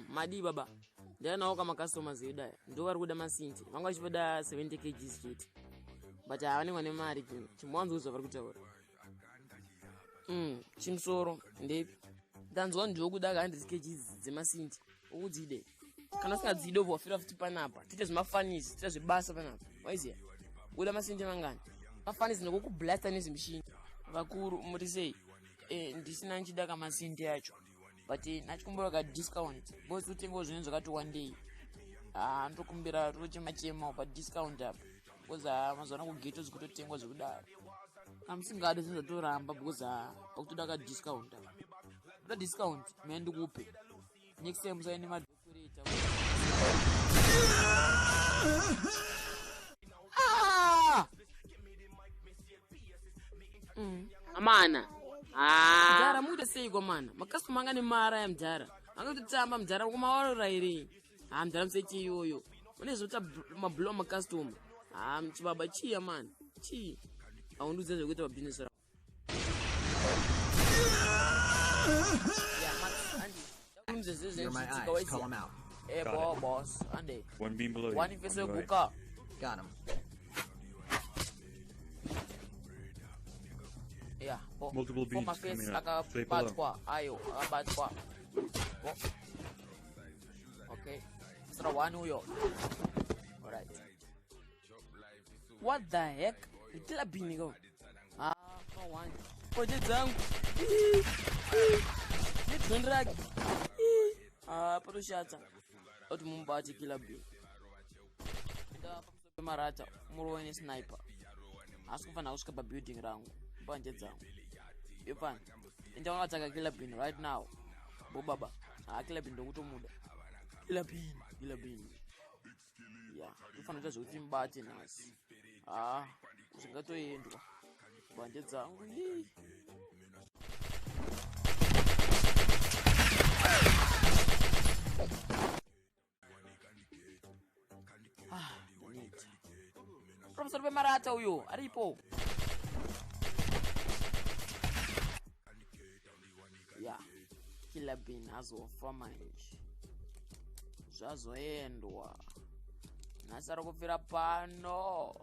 Madi baba. Ndaya nawo kama customers yedaya. Ndo vari kuda masinti. Vanga vachivoda 70 kg chete. But havane vane mari kuno. Chimwanzo uzva vari kutaura. Chimusoro ndepi. Ndanzwa ndiwo kuda 100 kg dzemasinti. Ukudzide. Kana usingadzide wafira futi panapa. Tite zvimafanisi, tite zvibasa panapa. Waiziya? Kuda masinti mangani. Mafanisi nekukublasta nezimishini. Vakuru muri sei? Ndisina nchida kama masinti yacho. But nachikumbira ka discount. Bosi utengo zvinhu zvakati one day. Ndokumbira rochemachema pa discount apa. Because mazwana kugeto zikutotengwa zvekudaro. Amusingade zvizotoramba because pakutoda ka discount apa. Kuda discount mendikupe. Next time musaine madhokoreta. Amana. Mjara muda sei kwa mana. Makasuma anga ni mara ya mjara. Anga tutamba mjara kwa mawaro iri. Mjara msechi yoyo. Mune zota mablo makasuma. Mchibaba chia man. Chi. Aunduze zokuta wa business ra. You're my eyes. Call him out. Hey, boss. Ande. One beam below you. One face buka. Got him. Yeah. Multiple beats my face coming up. Stay below. Ayo, batwa. Okay. Mr. One uyo. Alright. What the heck? Itila bini go. No one. Project zangu. Nitundragi. Parushata. Oti mumbati kila bini. Nda marata muroweni sniper. Asikufana kushika building rangu. Banje zangu. Yepani. Nda unataka kila bini right now. Bo baba. Kila bini ndo kutomuda. Kila bini. Yeah, ufana tazo kuti mbati nasi. Usingatoyendwa. Banje zangu. Nita. Professor Bemarata uyo, aripo. Yeah. Kila bin azofa manje. Zvazoendwa. Nasara kufira pano.